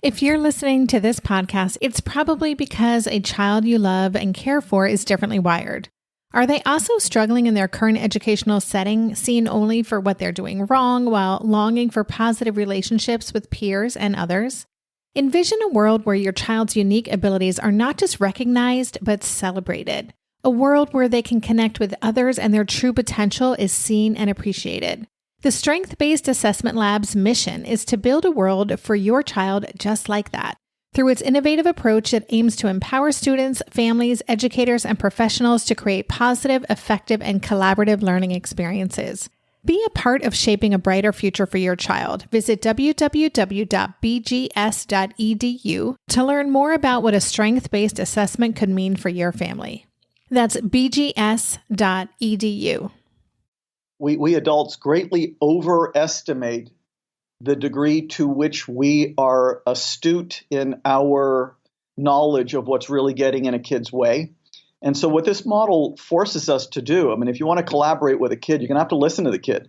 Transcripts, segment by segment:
If you're listening to this podcast, it's probably because a child you love and care for is differently wired. Are they also struggling in their current educational setting, seen only for what they're doing wrong while longing for positive relationships with peers and others? Envision a world where your child's unique abilities are not just recognized, but celebrated. A world where they can connect with others and their true potential is seen and appreciated. The Strength-Based Assessment Lab's mission is to build a world for your child just like that. Through its innovative approach, it aims to empower students, families, educators, and professionals to create positive, effective, and collaborative learning experiences. Be a part of shaping a brighter future for your child. Visit www.bgs.edu to learn more about what a strength-based assessment could mean for your family. That's bgs.edu. We adults greatly overestimate the degree to which we are astute in our knowledge of what's really getting in a kid's way. And so what this model forces us to do, if you want to collaborate with a kid, you're going to have to listen to the kid.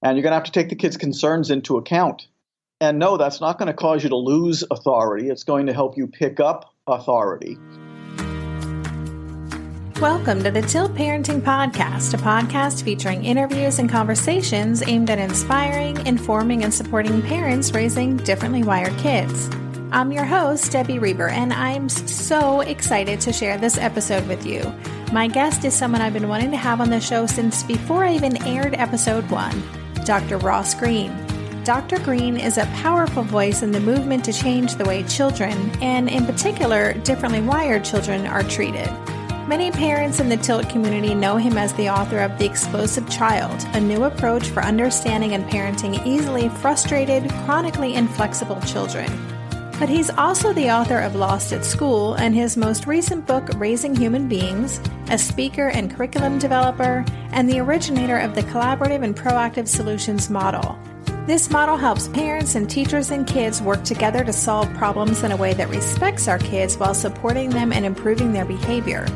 And you're going to have to take the kid's concerns into account. And no, that's not going to cause you to lose authority. It's going to help you pick up authority. Welcome to the Tilt Parenting Podcast, a podcast featuring interviews and conversations aimed at inspiring, informing, and supporting parents raising differently wired kids. I'm your host, Debbie Reber, and I'm so excited to share this episode with you. My guest is someone I've been wanting to have on the show since before I even aired episode 1, Dr. Ross Greene. Dr. Greene is a powerful voice in the movement to change the way children, and in particular, differently wired children, are treated. Many parents in the Tilt community know him as the author of The Explosive Child, a new approach for understanding and parenting easily frustrated, chronically inflexible children. But he's also the author of Lost at School and his most recent book, Raising Human Beings, a speaker and curriculum developer, and the originator of the Collaborative and Proactive Solutions model. This model helps parents and teachers and kids work together to solve problems in a way that respects our kids while supporting them and improving their behavior.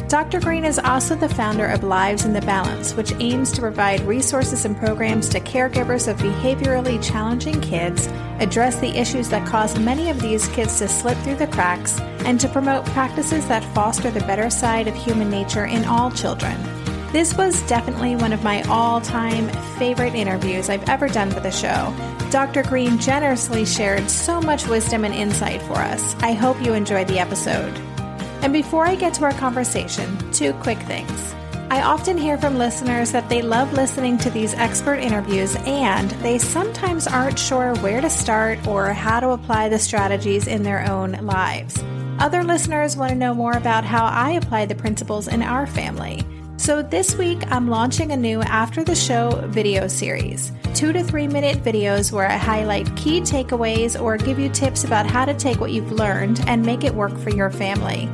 Dr. Greene is also the founder of Lives in the Balance, which aims to provide resources and programs to caregivers of behaviorally challenging kids, address the issues that cause many of these kids to slip through the cracks, and to promote practices that foster the better side of human nature in all children. This was definitely one of my all-time favorite interviews I've ever done for the show. Dr. Greene generously shared so much wisdom and insight for us. I hope you enjoyed the episode. And before I get to our conversation, 2 quick things. I often hear from listeners that they love listening to these expert interviews and they sometimes aren't sure where to start or how to apply the strategies in their own lives. Other listeners want to know more about how I apply the principles in our family. So this week, I'm launching a new After the Show video series, 2 to 3 minute videos where I highlight key takeaways or give you tips about how to take what you've learned and make it work for your family.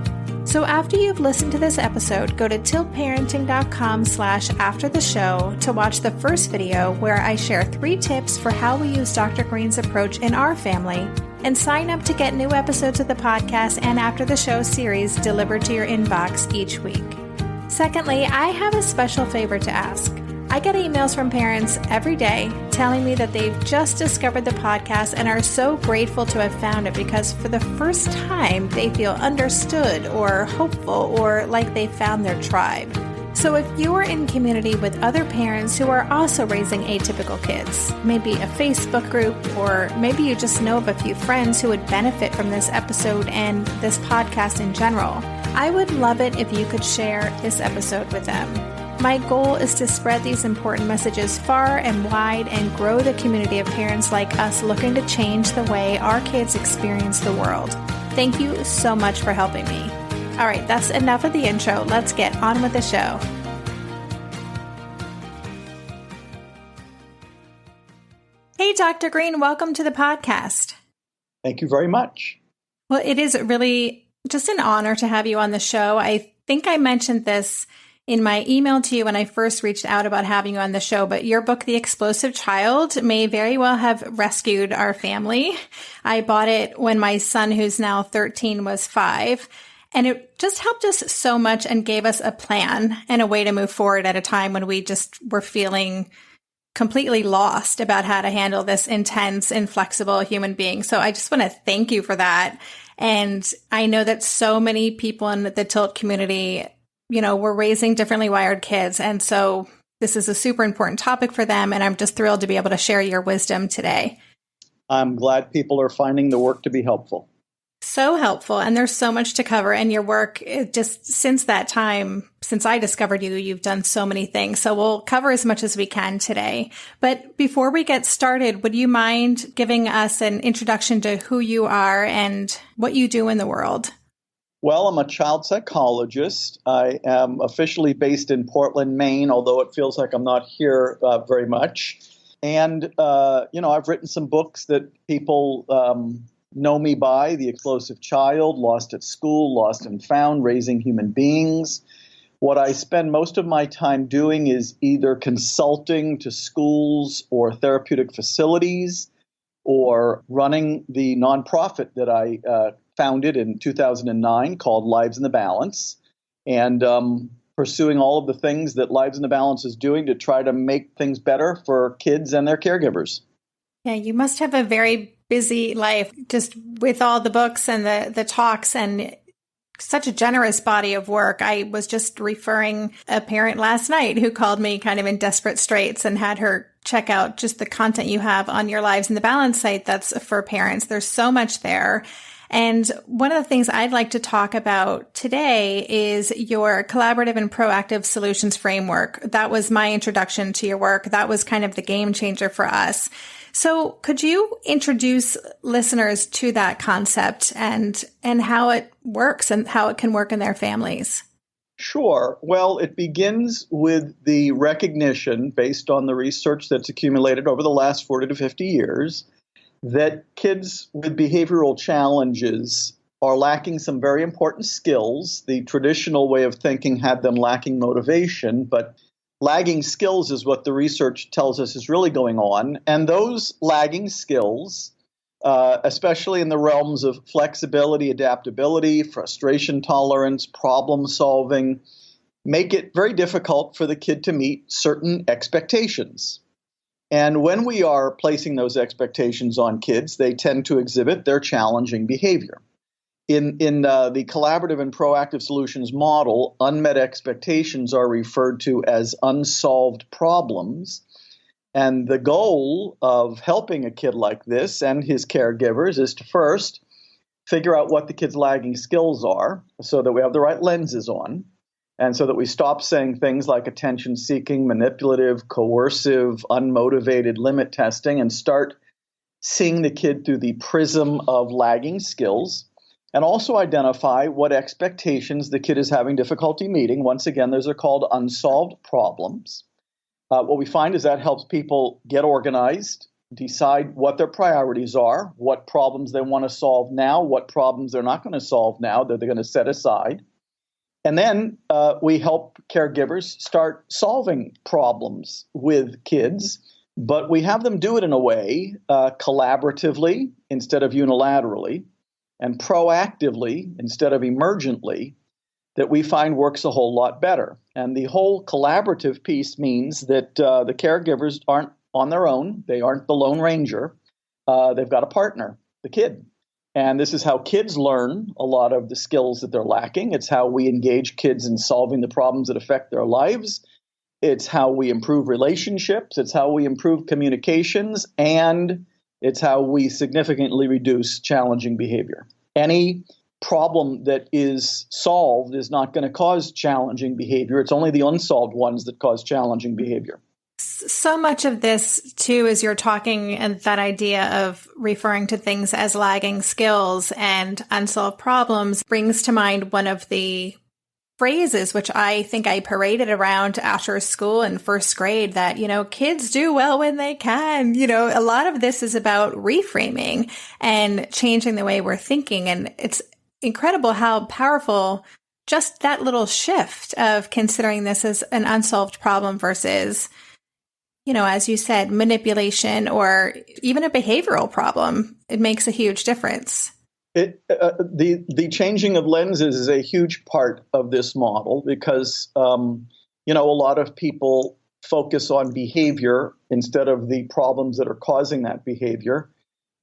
So after you've listened to this episode, go to tiltparenting.com/aftertheshow to watch the first video where I share 3 tips for how we use Dr. Greene's approach in our family, and sign up to get new episodes of the podcast and After the Show series delivered to your inbox each week. Secondly, I have a special favor to ask. I get emails from parents every day telling me that they've just discovered the podcast and are so grateful to have found it because for the first time they feel understood or hopeful or like they found their tribe. So if you are in community with other parents who are also raising atypical kids, maybe a Facebook group, or maybe you just know of a few friends who would benefit from this episode and this podcast in general, I would love it if you could share this episode with them. My goal is to spread these important messages far and wide and grow the community of parents like us looking to change the way our kids experience the world. Thank you so much for helping me. All right, that's enough of the intro. Let's get on with the show. Hey, Dr. Greene, welcome to the podcast. Thank you very much. Well, it is really just an honor to have you on the show. I think I mentioned this in my email to you when I first reached out about having you on the show, but your book, The Explosive Child, may very well have rescued our family. I bought it when my son, who's now 13, was 5, and it just helped us so much and gave us a plan and a way to move forward at a time when we just were feeling completely lost about how to handle this intense, inflexible human being. So I just want to thank you for that. And I know that so many people in the Tilt community, we're raising differently wired kids. And so this is a super important topic for them. And I'm just thrilled to be able to share your wisdom today. I'm glad people are finding the work to be helpful. So helpful. And there's so much to cover. And your work, just since that time, since I discovered you, you've done so many things. So we'll cover as much as we can today. But before we get started, would you mind giving us an introduction to who you are and what you do in the world? Well, I'm a child psychologist. I am officially based in Portland, Maine, although it feels like I'm not here very much. And, I've written some books that people know me by: The Explosive Child, Lost at School, Lost and Found, Raising Human Beings. What I spend most of my time doing is either consulting to schools or therapeutic facilities, or running the nonprofit that I founded in 2009 called Lives in the Balance, and pursuing all of the things that Lives in the Balance is doing to try to make things better for kids and their caregivers. Yeah, you must have a very busy life just with all the books and the talks and such a generous body of work. I was just referring a parent last night who called me kind of in desperate straits and had her check out just the content you have on your Lives in the Balance site that's for parents. There's so much there. And one of the things I'd like to talk about today is your collaborative and proactive solutions framework. That was my introduction to your work. That was kind of the game changer for us. So could you introduce listeners to that concept and how it works and how it can work in their families? Sure. Well, it begins with the recognition, based on the research that's accumulated over the last 40 to 50 years, that kids with behavioral challenges are lacking some very important skills. The traditional way of thinking had them lacking motivation, but lagging skills is what the research tells us is really going on. And those lagging skills, especially in the realms of flexibility, adaptability, frustration tolerance, problem solving, make it very difficult for the kid to meet certain expectations. And when we are placing those expectations on kids, they tend to exhibit their challenging behavior. In the collaborative and proactive solutions model, unmet expectations are referred to as unsolved problems. And the goal of helping a kid like this and his caregivers is to first figure out what the kid's lagging skills are so that we have the right lenses on, and so that we stop saying things like attention-seeking, manipulative, coercive, unmotivated limit testing, and start seeing the kid through the prism of lagging skills, and also identify what expectations the kid is having difficulty meeting. Once again, those are called unsolved problems. What we find is that helps people get organized, decide what their priorities are, what problems they want to solve now, what problems they're not going to solve now that they're going to set aside. And then we help caregivers start solving problems with kids, but we have them do it in a way collaboratively instead of unilaterally, and proactively instead of emergently, that we find works a whole lot better. And the whole collaborative piece means that the caregivers aren't on their own. They aren't the Lone Ranger. They've got a partner, the kid. And this is how kids learn a lot of the skills that they're lacking. It's how we engage kids in solving the problems that affect their lives. It's how we improve relationships. It's how we improve communications. And it's how we significantly reduce challenging behavior. Any problem that is solved is not going to cause challenging behavior. It's only the unsolved ones that cause challenging behavior. So much of this, too, as you're talking, and that idea of referring to things as lagging skills and unsolved problems brings to mind one of the phrases, which I think I paraded around after school in first grade, that, kids do well when they can. A lot of this is about reframing and changing the way we're thinking. And it's incredible how powerful just that little shift of considering this as an unsolved problem versus, as you said, manipulation or even a behavioral problem. It makes a huge difference. The changing of lenses is a huge part of this model because, a lot of people focus on behavior instead of the problems that are causing that behavior.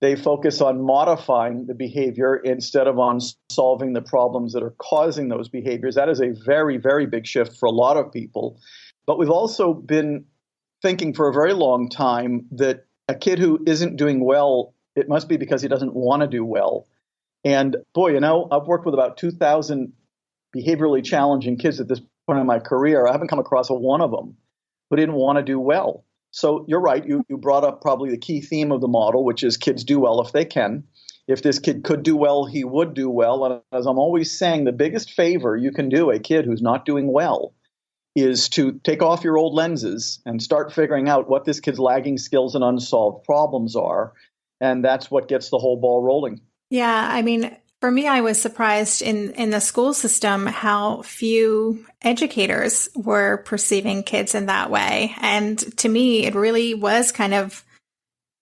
They focus on modifying the behavior instead of on solving the problems that are causing those behaviors. That is a very, very big shift for a lot of people. But we've also been thinking for a very long time that a kid who isn't doing well, it must be because he doesn't want to do well. And boy, I've worked with about 2,000 behaviorally challenging kids at this point in my career. I haven't come across a one of them who didn't want to do well. So you're right. You brought up probably the key theme of the model, which is kids do well if they can. If this kid could do well, he would do well. And as I'm always saying, the biggest favor you can do a kid who's not doing well is to take off your old lenses and start figuring out what this kid's lagging skills and unsolved problems are. And that's what gets the whole ball rolling. Yeah, I mean, for me, I was surprised in the school system how few educators were perceiving kids in that way. And to me, it really was kind of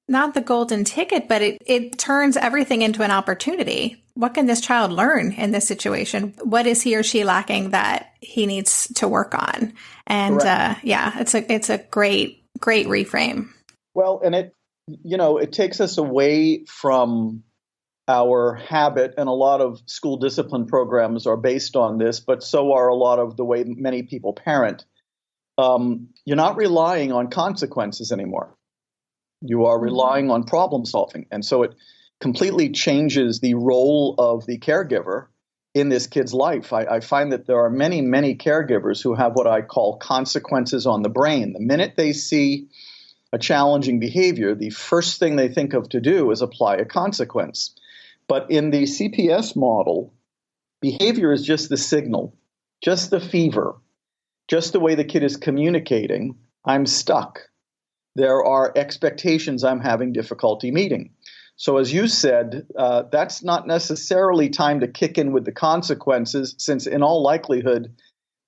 not the golden ticket, but it turns everything into an opportunity. What can this child learn in this situation? What is he or she lacking that he needs to work on? And it's a great reframe. Well, and it takes us away from our habit, and a lot of school discipline programs are based on this, but so are a lot of the way many people parent. You're not relying on consequences anymore. You are relying on problem solving. And so it completely changes the role of the caregiver in this kid's life. I find that there are many, many caregivers who have what I call consequences on the brain. The minute they see a challenging behavior, the first thing they think of to do is apply a consequence. But in the CPS model, behavior is just the signal, just the fever, just the way the kid is communicating. I'm stuck. There are expectations I'm having difficulty meeting. So as you said, that's not necessarily time to kick in with the consequences, since in all likelihood,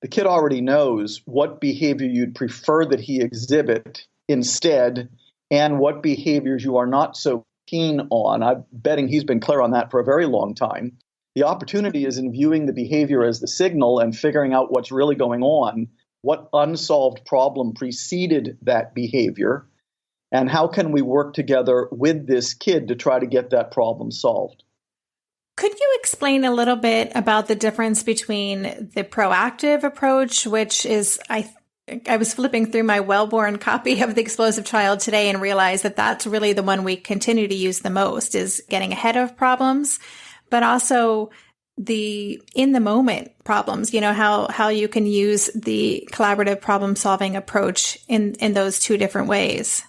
the kid already knows what behavior you'd prefer that he exhibit instead, and what behaviors you are not so keen on. I'm betting he's been clear on that for a very long time. The opportunity is in viewing the behavior as the signal and figuring out what's really going on, what unsolved problem preceded that behavior, and how can we work together with this kid to try to get that problem solved. Could you explain a little bit about the difference between the proactive approach, which is, I was flipping through my well-worn copy of The Explosive Child today and realized that that's really the one we continue to use the most, is getting ahead of problems, but also the in the moment problems, how you can use the collaborative problem solving approach in those two different ways.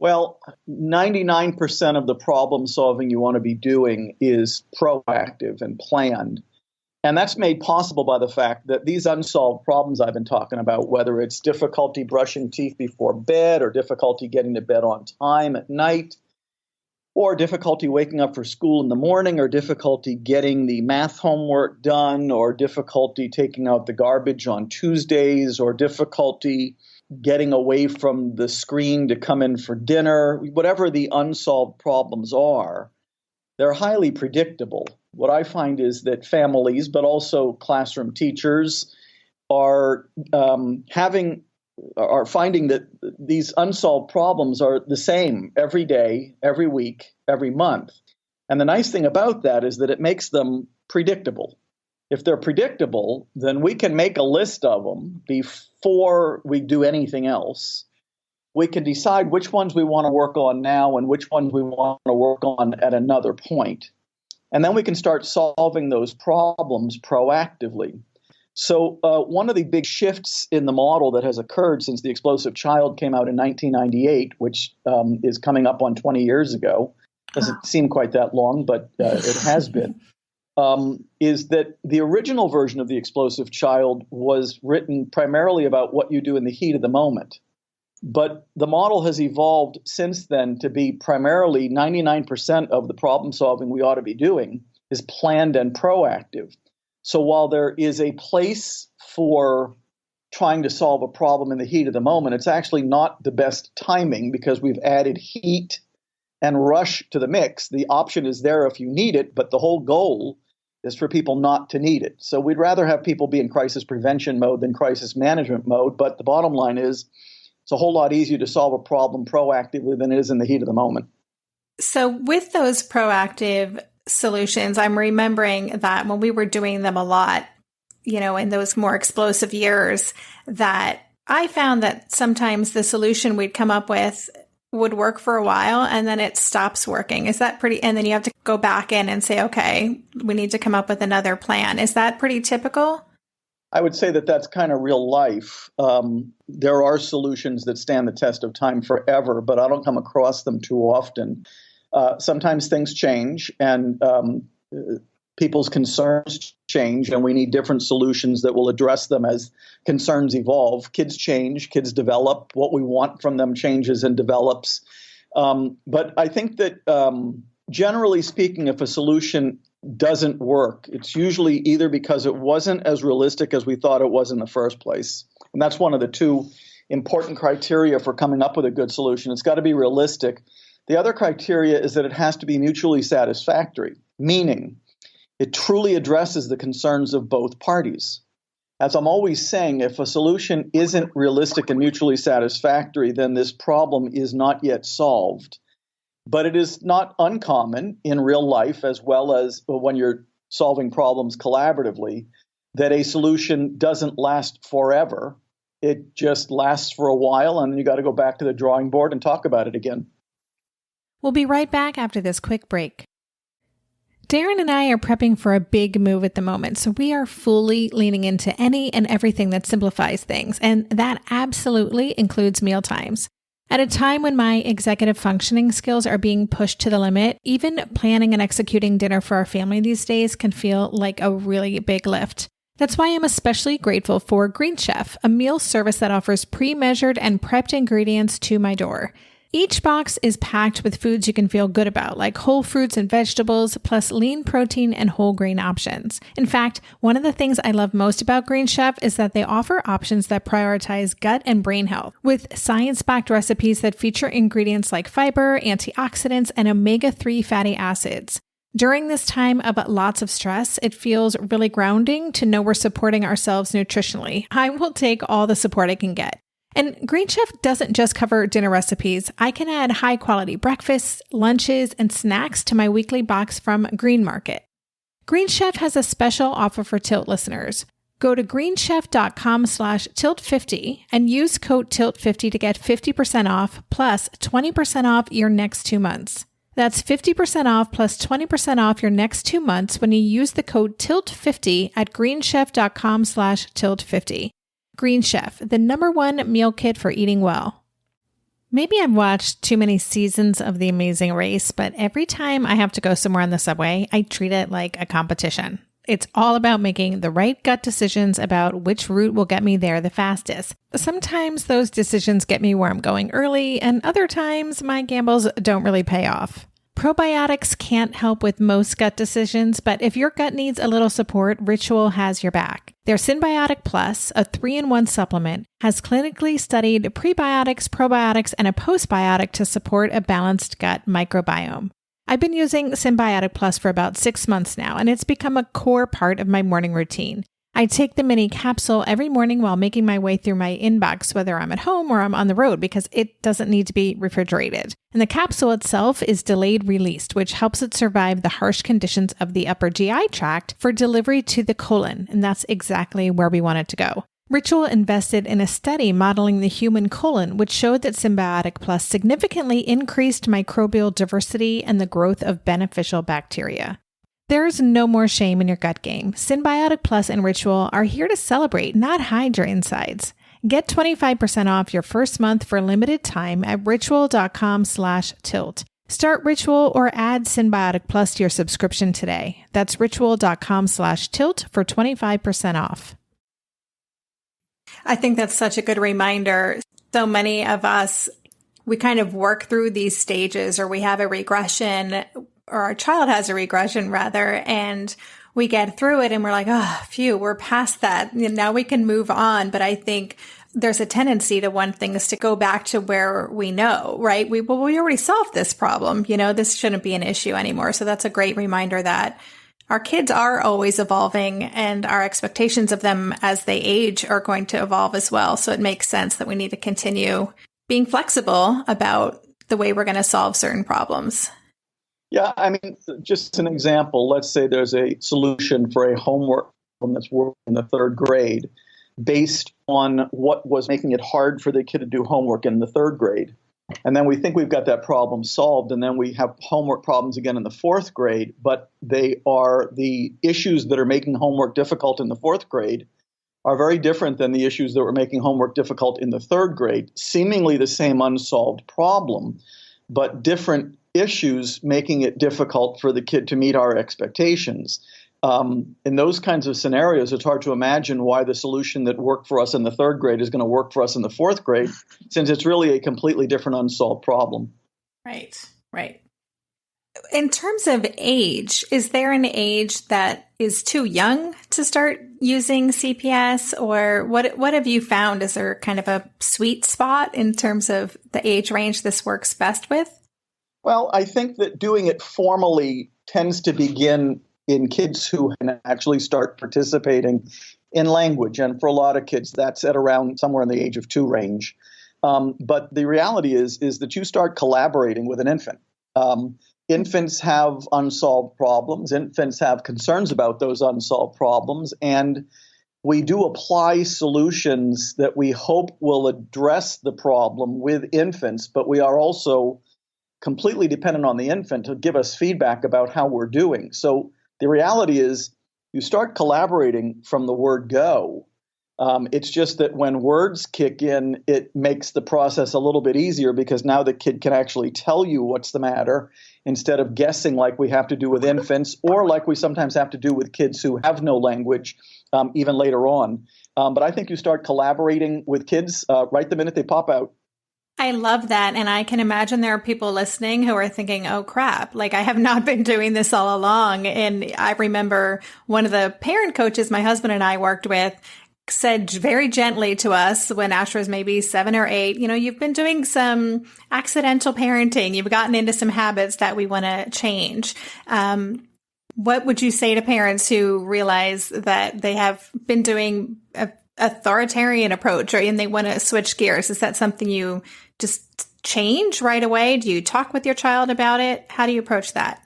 Well, 99% of the problem solving you want to be doing is proactive and planned. And that's made possible by the fact that these unsolved problems I've been talking about, whether it's difficulty brushing teeth before bed or difficulty getting to bed on time at night, or difficulty waking up for school in the morning, or difficulty getting the math homework done, or difficulty taking out the garbage on Tuesdays, or difficulty getting away from the screen to come in for dinner, whatever the unsolved problems are, they're highly predictable. What I find is that families, but also classroom teachers, are finding that these unsolved problems are the same every day, every week, every month. And the nice thing about that is that it makes them predictable. If they're predictable, then we can make a list of them before we do anything else. We can decide which ones we want to work on now and which ones we want to work on at another point. And then we can start solving those problems proactively. So one of the big shifts in the model that has occurred since The Explosive Child came out in 1998, which is coming up on 20 years ago, doesn't seem quite that long, but it has been, is that the original version of The Explosive Child was written primarily about what you do in the heat of the moment. But the model has evolved since then to be primarily 99% of the problem solving we ought to be doing is planned and proactive. So while there is a place for trying to solve a problem in the heat of the moment, it's actually not the best timing because we've added heat and rush to the mix. The option is there if you need it, but the whole goal is for people not to need it. So we'd rather have people be in crisis prevention mode than crisis management mode. But the bottom line is, It's a whole lot easier to solve a problem proactively than it is in the heat of the moment. So with those proactive solutions, I'm remembering that when we were doing them a lot, in those more explosive years, that I found that sometimes the solution we'd come up with would work for a while and then it stops working. Is that and then you have to go back in and say, okay, we need to come up with another plan. Is that pretty typical? I would say that that's kind of real life. There are solutions that stand the test of time forever, but I don't come across them too often. Sometimes things change and people's concerns change, and we need different solutions that will address them as concerns evolve. Kids change, kids develop. What we want from them changes and develops. But I think that generally speaking, if a solution doesn't work, it's usually either because it wasn't as realistic as we thought it was in the first place. And that's one of the two important criteria for coming up with a good solution. It's got to be realistic. The other criteria is that it has to be mutually satisfactory, meaning it truly addresses the concerns of both parties. As I'm always saying, if a solution isn't realistic and mutually satisfactory, then this problem is not yet solved. But it is not uncommon in real life, as well as when you're solving problems collaboratively, that a solution doesn't last forever. It just lasts for a while, and you got to go back to the drawing board and talk about it again. We'll be right back after this quick break. Darren and I are prepping for a big move at the moment, so we are fully leaning into any and everything that simplifies things, and that absolutely includes mealtimes. At a time when my executive functioning skills are being pushed to the limit, even planning and executing dinner for our family these days can feel like a really big lift. That's why I'm especially grateful for Greene Chef, a meal service that offers pre-measured and prepped ingredients to my door. Each box is packed with foods you can feel good about, like whole fruits and vegetables, plus lean protein and whole grain options. In fact, one of the things I love most about Greene Chef is that they offer options that prioritize gut and brain health, with science-backed recipes that feature ingredients like fiber, antioxidants, and omega-3 fatty acids. During this time of lots of stress, it feels really grounding to know we're supporting ourselves nutritionally. I will take all the support I can get. And Greene Chef doesn't just cover dinner recipes. I can add high-quality breakfasts, lunches, and snacks to my weekly box from Green Market. Greene Chef has a special offer for Tilt listeners. Go to greenchef.com/tilt50 and use code TILT50 to get 50% off plus 20% off your next 2 months. That's 50% off plus 20% off your next 2 months when you use the code TILT50 at greenchef.com/tilt50. Greene Chef, the #1 meal kit for eating well. Maybe I've watched too many seasons of The Amazing Race, but every time I have to go somewhere on the subway, I treat it like a competition. It's all about making the right gut decisions about which route will get me there the fastest. Sometimes those decisions get me where I'm going early, and other times my gambles don't really pay off. Probiotics can't help with most gut decisions, but if your gut needs a little support, Ritual has your back. Their Synbiotic Plus, a 3-in-1 supplement, has clinically studied prebiotics, probiotics, and a postbiotic to support a balanced gut microbiome. I've been using Synbiotic Plus for about 6 months now, and it's become a core part of my morning routine. I take the mini capsule every morning while making my way through my inbox, whether I'm at home or I'm on the road, because it doesn't need to be refrigerated. And the capsule itself is delayed released, which helps it survive the harsh conditions of the upper GI tract for delivery to the colon. And that's exactly where we want it to go. Ritual invested in a study modeling the human colon, which showed that Synbiotic Plus significantly increased microbial diversity and the growth of beneficial bacteria. There's no more shame in your gut game. Synbiotic Plus and Ritual are here to celebrate, not hide your insides. Get 25% off your first month for a limited time at ritual.com/tilt. Start Ritual or add Synbiotic Plus to your subscription today. That's ritual.com/tilt for 25% off. I think that's such a good reminder. So many of us, we kind of work through these stages, or we have a regression, or our child has a regression rather, and we get through it and we're like, oh, phew, we're past that. Now we can move on. But I think there's a tendency to want things to go back to where we know, right? We already solved this problem. This shouldn't be an issue anymore. So that's a great reminder that our kids are always evolving, and our expectations of them as they age are going to evolve as well. So it makes sense that we need to continue being flexible about the way we're going to solve certain problems. Yeah, I mean, just an example. Let's say there's a solution for a homework problem that's working in the third grade based on what was making it hard for the kid to do homework in the third grade. And then we think we've got that problem solved, and then we have homework problems again in the fourth grade, but they are the issues that are making homework difficult in the fourth grade are very different than the issues that were making homework difficult in the third grade. Seemingly the same unsolved problem, but different issues making it difficult for the kid to meet our expectations. In those kinds of scenarios, it's hard to imagine why the solution that worked for us in the third grade is going to work for us in the fourth grade, since it's really a completely different unsolved problem. Right, right. In terms of age, is there an age that is too young to start using CPS, or what have you found? Is there kind of a sweet spot in terms of the age range this works best with? Well, I think that doing it formally tends to begin in kids who can actually start participating in language. And for a lot of kids, that's at around somewhere in the age of 2 range. But the reality is that you start collaborating with an infant. Infants have unsolved problems. Infants have concerns about those unsolved problems. And we do apply solutions that we hope will address the problem with infants, but we are also completely dependent on the infant to give us feedback about how we're doing. So the reality is you start collaborating from the word go. It's just that when words kick in, it makes the process a little bit easier because now the kid can actually tell you what's the matter instead of guessing like we have to do with infants or like we sometimes have to do with kids who have no language even later on. But I think you start collaborating with kids right the minute they pop out. I love that. And I can imagine there are people listening who are thinking, oh, crap, like I have not been doing this all along. And I remember one of the parent coaches my husband and I worked with said very gently to us when Asher was maybe 7 or 8, you've been doing some accidental parenting. You've gotten into some habits that we want to change. What would you say to parents who realize that they have been doing an authoritarian approach and they want to switch gears? Is that something you just change right away? Do you talk with your child about it? How do you approach that?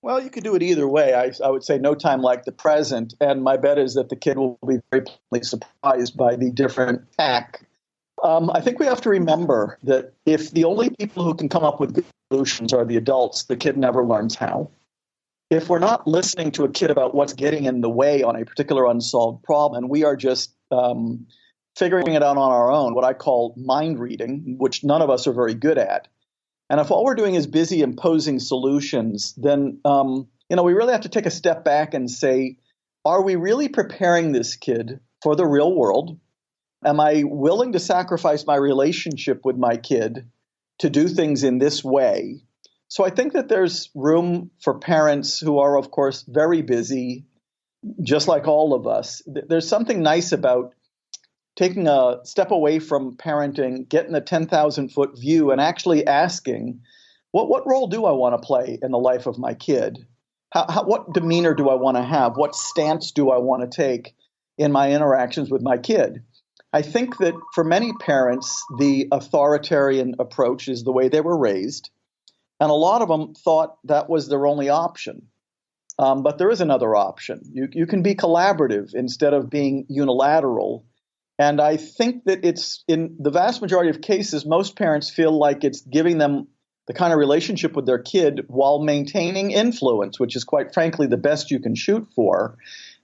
Well, you could do it either way. I would say no time like the present. And my bet is that the kid will be very pleasantly surprised by the different tack. I think we have to remember that if the only people who can come up with good solutions are the adults, the kid never learns how. If we're not listening to a kid about what's getting in the way on a particular unsolved problem, and we are just figuring it out on our own, what I call mind reading, which none of us are very good at. And if all we're doing is busy imposing solutions, then we really have to take a step back and say, are we really preparing this kid for the real world? Am I willing to sacrifice my relationship with my kid to do things in this way? So I think that there's room for parents who are, of course, very busy, just like all of us. There's something nice about taking a step away from parenting, getting the 10,000-foot view and actually asking, what role do I want to play in the life of my kid? What demeanor do I want to have? What stance do I want to take in my interactions with my kid? I think that for many parents, the authoritarian approach is the way they were raised. And a lot of them thought that was their only option. But there is another option. You can be collaborative instead of being unilateral. And I think that it's in the vast majority of cases, most parents feel like it's giving them the kind of relationship with their kid while maintaining influence, which is quite frankly the best you can shoot for.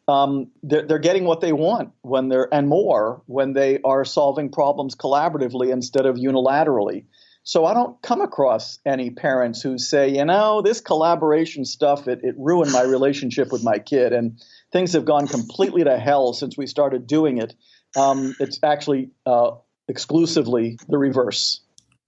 They're getting what they want and more when they are solving problems collaboratively instead of unilaterally. So I don't come across any parents who say, this collaboration stuff, it ruined my relationship with my kid and things have gone completely to hell since we started doing it. It's actually exclusively the reverse.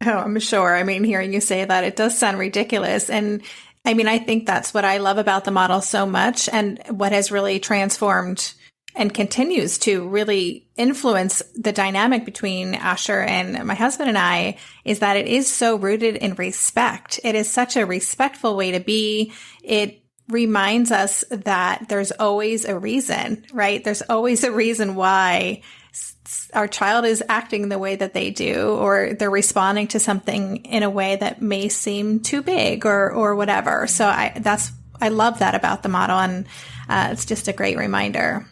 Oh, I'm sure. I mean, hearing you say that, it does sound ridiculous. And I mean, I think that's what I love about the model so much and what has really transformed and continues to really influence the dynamic between Asher and my husband and I is that it is so rooted in respect. It is such a respectful way to be. It reminds us that there's always a reason, right? There's always a reason why our child is acting the way that they do, or they're responding to something in a way that may seem too big or whatever. So I love that about the model, and it's just a great reminder.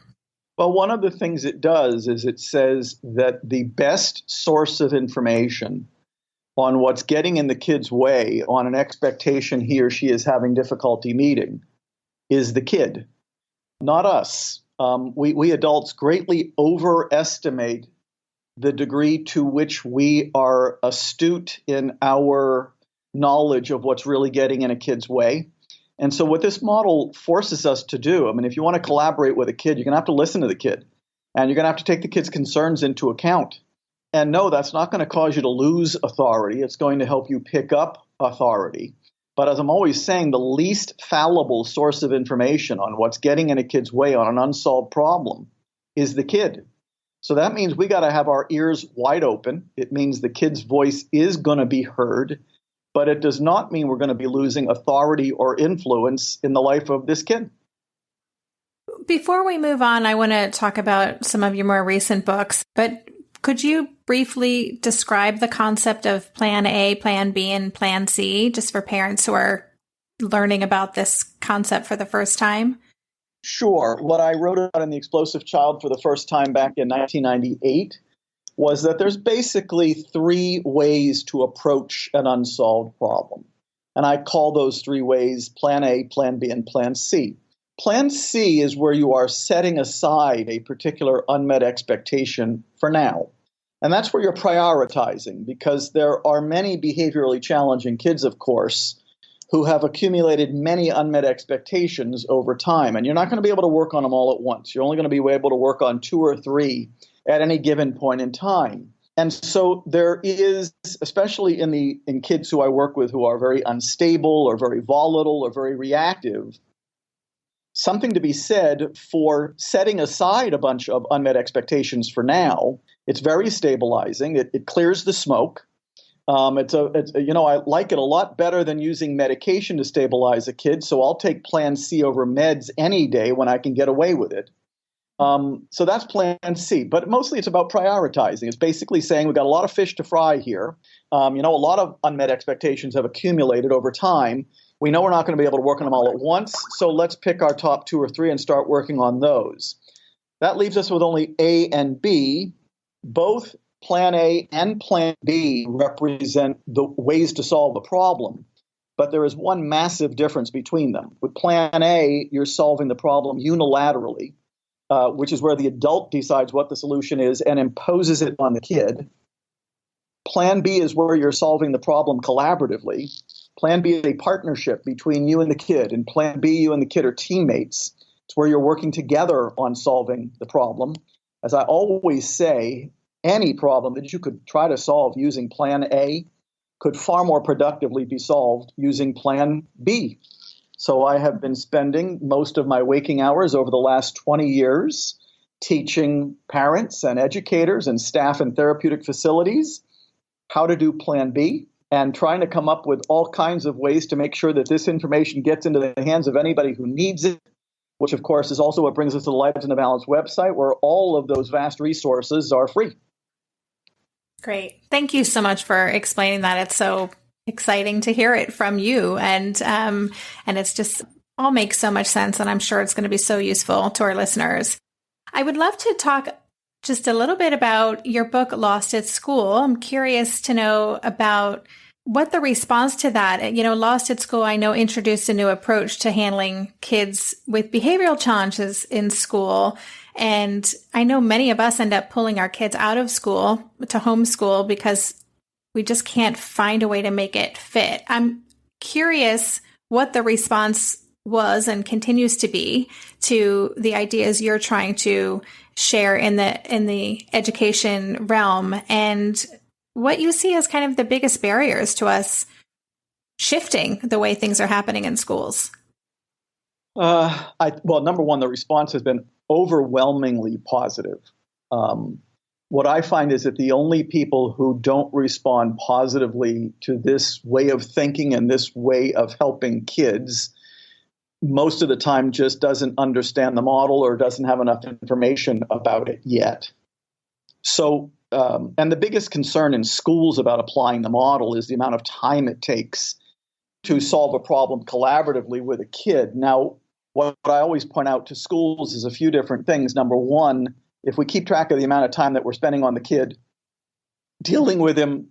Well, one of the things it does is it says that the best source of information on what's getting in the kid's way on an expectation he or she is having difficulty meeting is the kid, not us. We adults greatly overestimate the degree to which we are astute in our knowledge of what's really getting in a kid's way. And so what this model forces us to do, I mean, if you want to collaborate with a kid, you're going to have to listen to the kid, and you're going to have to take the kid's concerns into account. And no, that's not going to cause you to lose authority. It's going to help you pick up authority. But as I'm always saying, the least fallible source of information on what's getting in a kid's way on an unsolved problem is the kid. So that means we got to have our ears wide open. It means the kid's voice is going to be heard, but it does not mean we're going to be losing authority or influence in the life of this kid. Before we move on, I want to talk about some of your more recent books, but could you briefly describe the concept of Plan A, Plan B, and Plan C, just for parents who are learning about this concept for the first time? Sure. What I wrote about in The Explosive Child for the first time back in 1998 was that there's basically three ways to approach an unsolved problem. And I call those three ways Plan A, Plan B, and Plan C. Plan C is where you are setting aside a particular unmet expectation for now. And that's where you're prioritizing, because there are many behaviorally challenging kids, of course, who have accumulated many unmet expectations over time. And you're not going to be able to work on them all at once. You're only going to be able to work on two or three at any given point in time. And so there is, especially in kids who I work with who are very unstable or very volatile or very reactive, something to be said for setting aside a bunch of unmet expectations for now. It's very stabilizing. It clears the smoke. I like it a lot better than using medication to stabilize a kid. So I'll take Plan C over meds any day when I can get away with it. So that's Plan C. But mostly it's about prioritizing. It's basically saying we've got a lot of fish to fry here. A lot of unmet expectations have accumulated over time. We know we're not going to be able to work on them all at once. So let's pick our top two or three and start working on those. That leaves us with only A and B. Both Plan A and Plan B represent the ways to solve the problem, but there is one massive difference between them. With Plan A, you're solving the problem unilaterally, which is where the adult decides what the solution is and imposes it on the kid. Plan B is where you're solving the problem collaboratively. Plan B is a partnership between you and the kid. In Plan B, you and the kid are teammates. It's where you're working together on solving the problem. As I always say, any problem that you could try to solve using Plan A could far more productively be solved using Plan B. So I have been spending most of my waking hours over the last 20 years teaching parents and educators and staff in therapeutic facilities how to do Plan B and trying to come up with all kinds of ways to make sure that this information gets into the hands of anybody who needs it, which, of course, is also what brings us to the Lives in a Balance website, where all of those vast resources are free. Great. Thank you so much for explaining that. It's so exciting to hear it from you. And it's just all makes so much sense. And I'm sure it's going to be so useful to our listeners. I would love to talk just a little bit about your book, Lost at School. I'm curious to know about what the response to that. Lost at School, I know, introduced a new approach to handling kids with behavioral challenges in school. And I know many of us end up pulling our kids out of school to homeschool because we just can't find a way to make it fit. I'm curious what the response was and continues to be to the ideas you're trying to share in the education realm, and what you see as kind of the biggest barriers to us shifting the way things are happening in schools. Number one, the response has been overwhelmingly positive. What I find is that the only people who don't respond positively to this way of thinking and this way of helping kids most of the time just doesn't understand the model or doesn't have enough information about it yet. So, and the biggest concern in schools about applying the model is the amount of time it takes to solve a problem collaboratively with a kid. Now, what I always point out to schools is a few different things. Number one, if we keep track of the amount of time that we're spending on the kid, dealing with him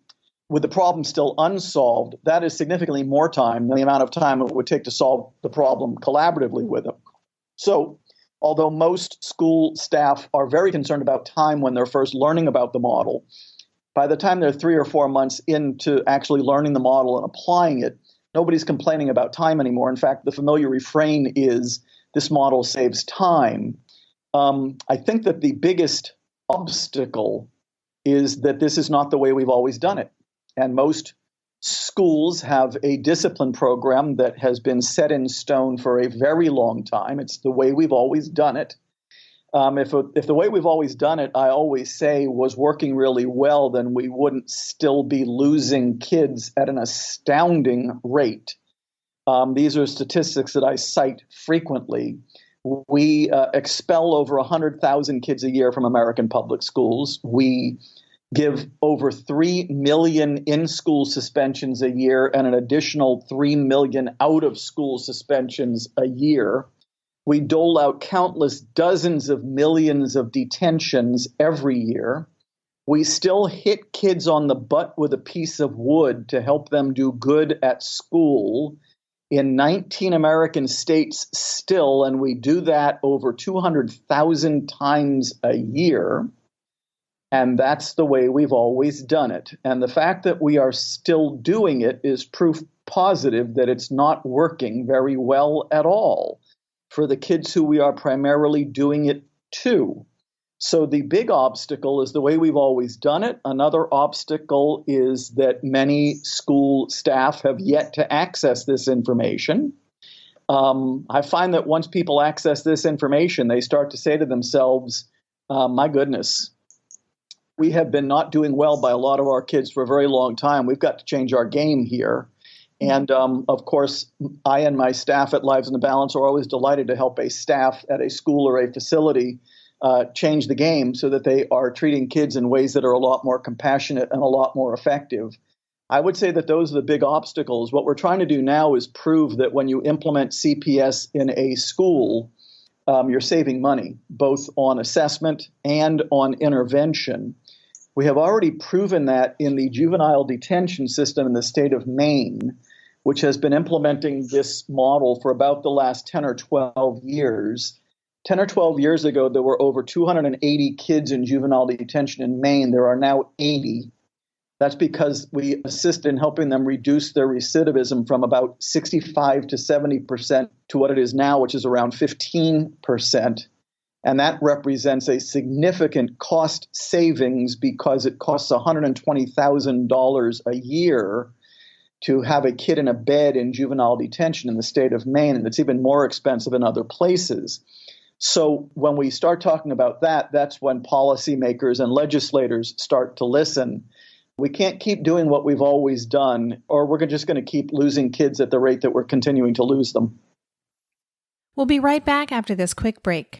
with the problem still unsolved, that is significantly more time than the amount of time it would take to solve the problem collaboratively with him. So, although most school staff are very concerned about time when they're first learning about the model, by the time they're 3 or 4 months into actually learning the model and applying it, nobody's complaining about time anymore. In fact, the familiar refrain is, this model saves time. I think that the biggest obstacle is that this is not the way we've always done it. And most schools have a discipline program that has been set in stone for a very long time. It's the way we've always done it. If the way we've always done it, I always say, was working really well, then we wouldn't still be losing kids at an astounding rate. These are statistics that I cite frequently. We expel over 100,000 kids a year from American public schools. We give over 3 million in-school suspensions a year and an additional 3 million out-of-school suspensions a year. We dole out countless dozens of millions of detentions every year. We still hit kids on the butt with a piece of wood to help them do good at school in 19 American states still, and we do that over 200,000 times a year. And that's the way we've always done it. And the fact that we are still doing it is proof positive that it's not working very well at all for the kids who we are primarily doing it to. So the big obstacle is the way we've always done it. Another obstacle is that many school staff have yet to access this information. I find that once people access this information, they start to say to themselves, my goodness, we have been not doing well by a lot of our kids for a very long time. We've got to change our game here. And of course, I and my staff at Lives in the Balance are always delighted to help a staff at a school or a facility change the game so that they are treating kids in ways that are a lot more compassionate and a lot more effective. I would say that those are the big obstacles. What we're trying to do now is prove that when you implement CPS in a school, you're saving money, both on assessment and on intervention. We have already proven that in the juvenile detention system in the state of Maine, which has been implementing this model for about the last 10 or 12 years. 10 or 12 years ago, there were over 280 kids in juvenile detention in Maine. There are now 80. That's because we assist in helping them reduce their recidivism from about 65 to 70% to what it is now, which is around 15%. And that represents a significant cost savings because it costs $120,000 a year to have a kid in a bed in juvenile detention in the state of Maine, and it's even more expensive in other places. So when we start talking about that, that's when policymakers and legislators start to listen. We can't keep doing what we've always done, or we're just going to keep losing kids at the rate that we're continuing to lose them. We'll be right back after this quick break.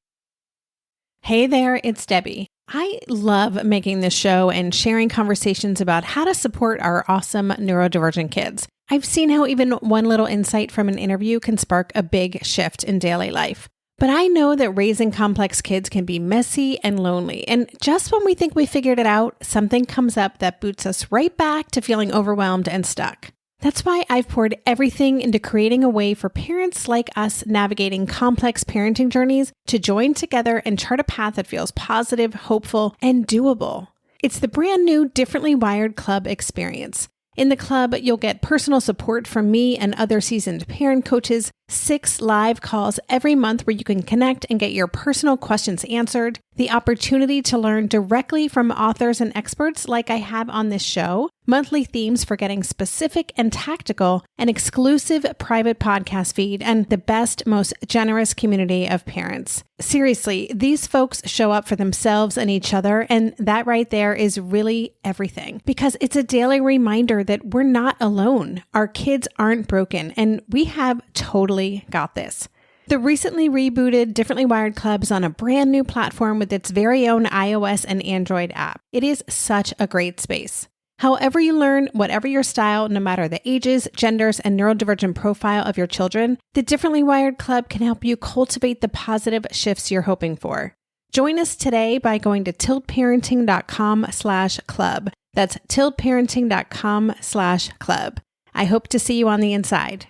Hey there, it's Debbie. I love making this show and sharing conversations about how to support our awesome neurodivergent kids. I've seen how even one little insight from an interview can spark a big shift in daily life. But I know that raising complex kids can be messy and lonely. And just when we think we figured it out, something comes up that boots us right back to feeling overwhelmed and stuck. That's why I've poured everything into creating a way for parents like us navigating complex parenting journeys to join together and chart a path that feels positive, hopeful, and doable. It's the brand new Differently Wired Club experience. In the club, you'll get personal support from me and other seasoned parent coaches, 6 live calls every month where you can connect and get your personal questions answered, the opportunity to learn directly from authors and experts like I have on this show, monthly themes for getting specific and tactical, an exclusive private podcast feed, and the best, most generous community of parents. Seriously, these folks show up for themselves and each other, and that right there is really everything, because it's a daily reminder that we're not alone. Our kids aren't broken, and we have totally got this. The recently rebooted Differently Wired Club is on a brand new platform with its very own iOS and Android app. It is such a great space. However you learn, whatever your style, no matter the ages, genders, and neurodivergent profile of your children, the Differently Wired Club can help you cultivate the positive shifts you're hoping for. Join us today by going to tiltparenting.com/club. That's tiltparenting.com/club. I hope to see you on the inside.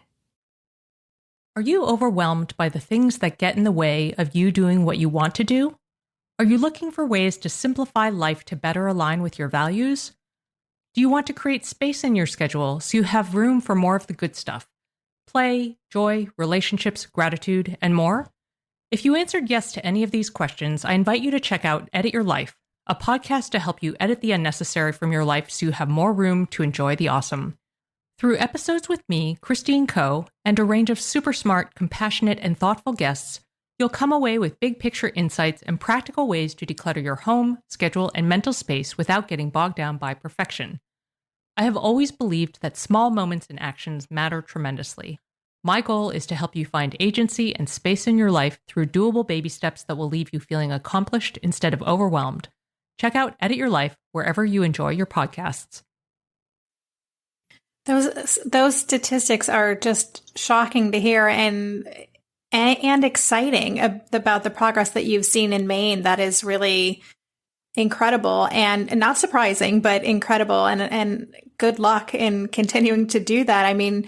Are you overwhelmed by the things that get in the way of you doing what you want to do? Are you looking for ways to simplify life to better align with your values? Do you want to create space in your schedule so you have room for more of the good stuff? Play, joy, relationships, gratitude, and more? If you answered yes to any of these questions, I invite you to check out Edit Your Life, a podcast to help you edit the unnecessary from your life so you have more room to enjoy the awesome. Through episodes with me, Christine Coe, and a range of super smart, compassionate, and thoughtful guests, you'll come away with big picture insights and practical ways to declutter your home, schedule, and mental space without getting bogged down by perfection. I have always believed that small moments and actions matter tremendously. My goal is to help you find agency and space in your life through doable baby steps that will leave you feeling accomplished instead of overwhelmed. Check out Edit Your Life wherever you enjoy your podcasts. Those statistics are just shocking to hear and exciting about the progress that you've seen in Maine. That is really incredible and not surprising, but incredible. And good luck in continuing to do that. I mean,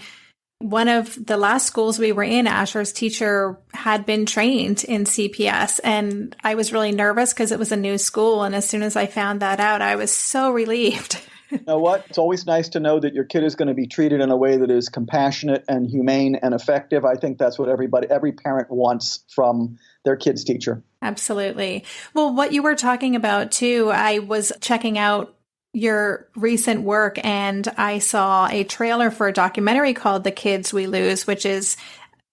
one of the last schools we were in, Asher's teacher had been trained in CPS, and I was really nervous because it was a new school. And as soon as I found that out, I was so relieved. You know what? It's always nice to know that your kid is going to be treated in a way that is compassionate and humane and effective. I think that's what every parent wants from their kid's teacher. Absolutely. Well, what you were talking about too, I was checking out your recent work and I saw a trailer for a documentary called The Kids We Lose, which is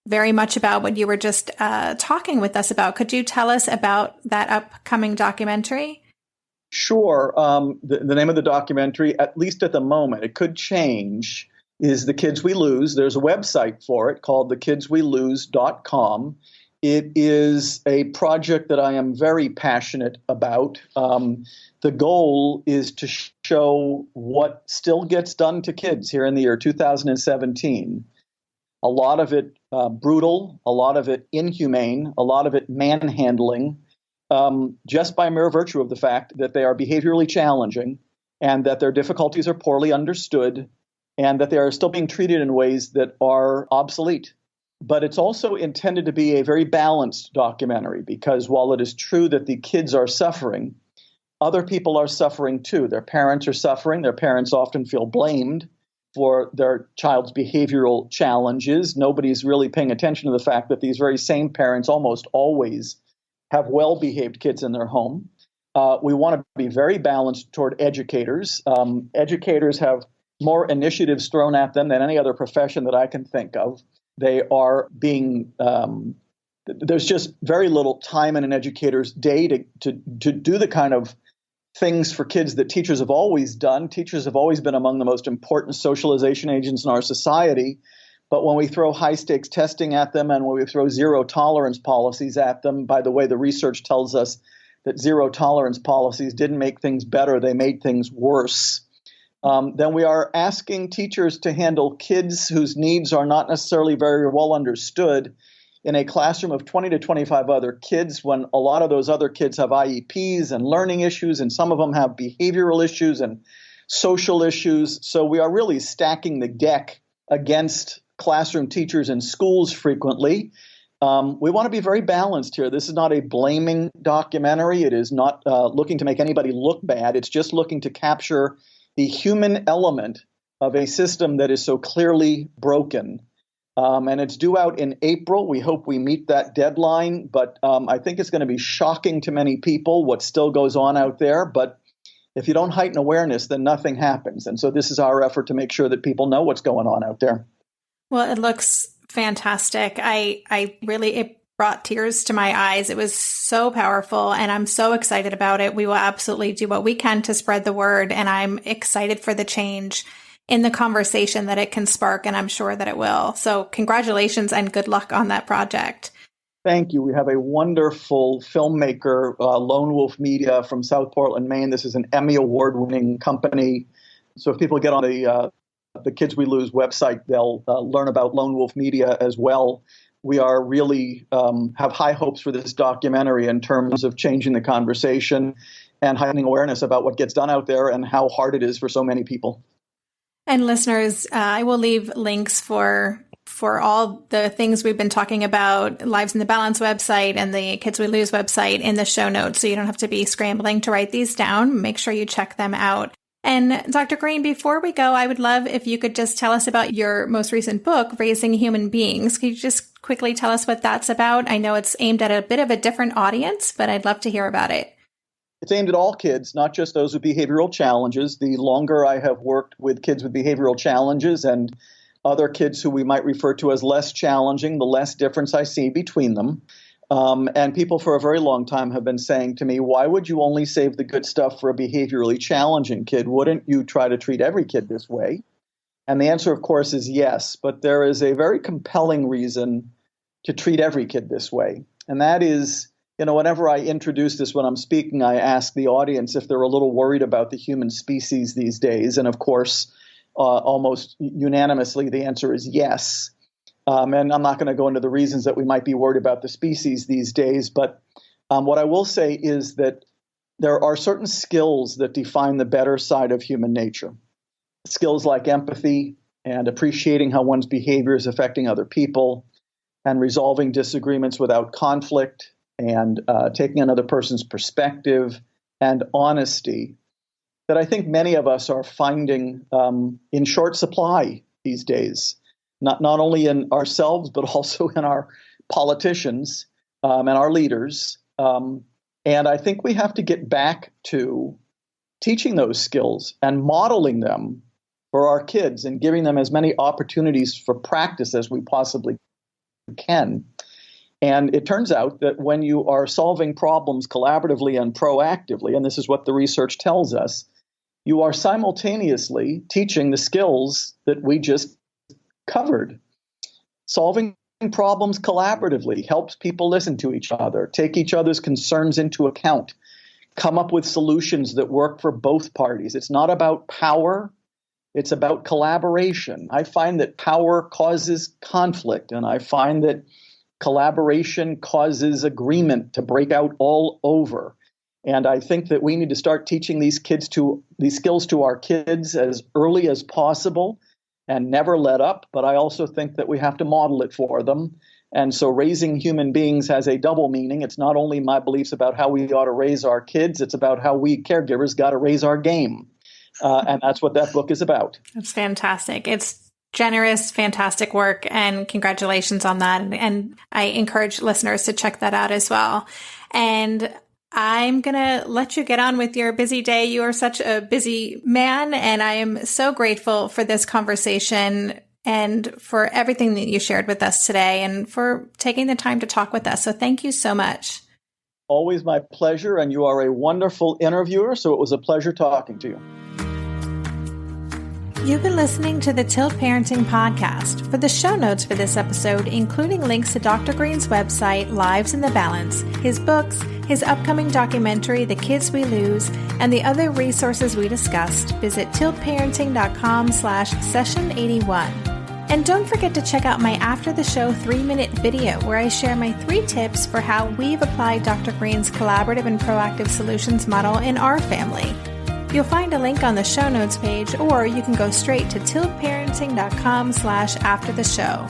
very much about what you were just talking with us about. Could you tell us about that upcoming documentary? Sure. The name of the documentary, at least at the moment, it could change, is The Kids We Lose. There's a website for it called thekidswelose.com. It is a project that I am very passionate about. The goal is to show what still gets done to kids here in the year 2017. A lot of it brutal, a lot of it inhumane, a lot of it manhandling. Just by mere virtue of the fact that they are behaviorally challenging and that their difficulties are poorly understood and that they are still being treated in ways that are obsolete. But it's also intended to be a very balanced documentary because while it is true that the kids are suffering, other people are suffering too. Their parents are suffering. Their parents often feel blamed for their child's behavioral challenges. Nobody's really paying attention to the fact that these very same parents almost always have well-behaved kids in their home. We want to be very balanced toward educators. Educators have more initiatives thrown at them than any other profession that I can think of. They are being, there's just very little time in an educator's day to do the kind of things for kids that teachers have always done. Teachers have always been among the most important socialization agents in our society. But when we throw high-stakes testing at them and when we throw zero-tolerance policies at them, by the way, the research tells us that zero-tolerance policies didn't make things better, they made things worse. Then we are asking teachers to handle kids whose needs are not necessarily very well understood in a classroom of 20 to 25 other kids when a lot of those other kids have IEPs and learning issues, and some of them have behavioral issues and social issues. So we are really stacking the deck against classroom teachers in schools frequently. We want to be very balanced here. This is not a blaming documentary. It is not looking to make anybody look bad. It's just looking to capture the human element of a system that is so clearly broken. And it's due out in April. We hope we meet that deadline. But I think it's going to be shocking to many people what still goes on out there. But if you don't heighten awareness, then nothing happens. And so this is our effort to make sure that people know what's going on out there. Well, it looks fantastic. It brought tears to my eyes. It was so powerful and I'm so excited about it. We will absolutely do what we can to spread the word. And I'm excited for the change in the conversation that it can spark. And I'm sure that it will. So congratulations and good luck on that project. Thank you. We have a wonderful filmmaker, Lone Wolf Media from South Portland, Maine. This is an Emmy Award-winning company. So if people get on the Kids We Lose website, they'll learn about Lone Wolf Media as well. We are really have high hopes for this documentary in terms of changing the conversation and heightening awareness about what gets done out there and how hard it is for so many people. And listeners, I will leave links for all the things we've been talking about, Lives in the Balance website and the Kids We Lose website in the show notes, so you don't have to be scrambling to write these down. Make sure you check them out. And Dr. Greene, before we go, I would love if you could just tell us about your most recent book, Raising Human Beings. Could you just quickly tell us what that's about? I know it's aimed at a bit of a different audience, but I'd love to hear about it. It's aimed at all kids, not just those with behavioral challenges. The longer I have worked with kids with behavioral challenges and other kids who we might refer to as less challenging, the less difference I see between them. And people for a very long time have been saying to me, why would you only save the good stuff for a behaviorally challenging kid? Wouldn't you try to treat every kid this way? And the answer, of course, is yes. But there is a very compelling reason to treat every kid this way. And that is, whenever I introduce this when I'm speaking, I ask the audience if they're a little worried about the human species these days. And of course, almost unanimously, the answer is yes. And I'm not going to go into the reasons that we might be worried about the species these days. But what I will say is that there are certain skills that define the better side of human nature. Skills like empathy and appreciating how one's behavior is affecting other people and resolving disagreements without conflict and taking another person's perspective and honesty that I think many of us are finding in short supply these days, not only in ourselves, but also in our politicians and our leaders. And I think we have to get back to teaching those skills and modeling them for our kids and giving them as many opportunities for practice as we possibly can. And it turns out that when you are solving problems collaboratively and proactively, and this is what the research tells us, you are simultaneously teaching the skills that we just covered. Solving problems collaboratively helps people listen to each other, take each other's concerns into account, come up with solutions that work for both parties. It's not about power. It's about collaboration. I find that power causes conflict, and I find that collaboration causes agreement to break out all over. And I think that we need to start teaching these skills to our kids as early as possible and never let up. But I also think that we have to model it for them. And so Raising Human Beings has a double meaning. It's not only my beliefs about how we ought to raise our kids, it's about how we caregivers got to raise our game. And that's what that book is about. That's fantastic. It's generous, fantastic work, and congratulations on that. And I encourage listeners to check that out as well. And I'm going to let you get on with your busy day. You are such a busy man, and I am so grateful for this conversation and for everything that you shared with us today and for taking the time to talk with us. So thank you so much. Always my pleasure, and you are a wonderful interviewer, so it was a pleasure talking to you. You've been listening to the Tilt Parenting Podcast. For the show notes for this episode, including links to Dr. Greene's website, Lives in the Balance, his books, his upcoming documentary, The Kids We Lose, and the other resources we discussed, visit tiltparenting.com/session81. And don't forget to check out my after the show 3-minute video where I share my 3 tips for how we've applied Dr. Greene's collaborative and proactive solutions model in our family. You'll find a link on the show notes page, or you can go straight to tiltparenting.com/after the show.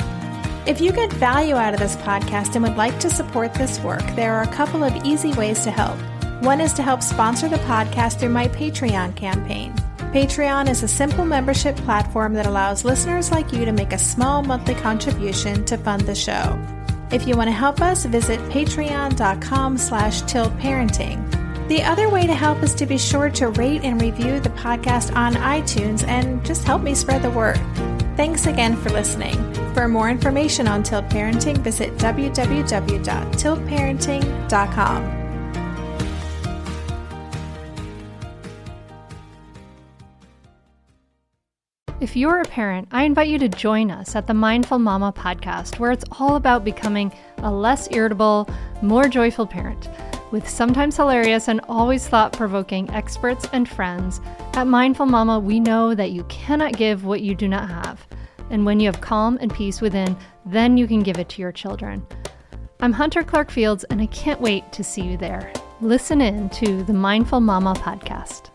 If you get value out of this podcast and would like to support this work, there are a couple of easy ways to help. One is to help sponsor the podcast through my Patreon campaign. Patreon is a simple membership platform that allows listeners like you to make a small monthly contribution to fund the show. If you want to help us, visit patreon.com/tiltparenting. The other way to help is to be sure to rate and review the podcast on iTunes and just help me spread the word. Thanks again for listening. For more information on Tilt Parenting, visit www.tiltparenting.com. If you're a parent, I invite you to join us at the Mindful Mama podcast, where it's all about becoming a less irritable, more joyful parent. With sometimes hilarious and always thought-provoking experts and friends, at Mindful Mama, we know that you cannot give what you do not have. And when you have calm and peace within, then you can give it to your children. I'm Hunter Clark Fields, and I can't wait to see you there. Listen in to the Mindful Mama podcast.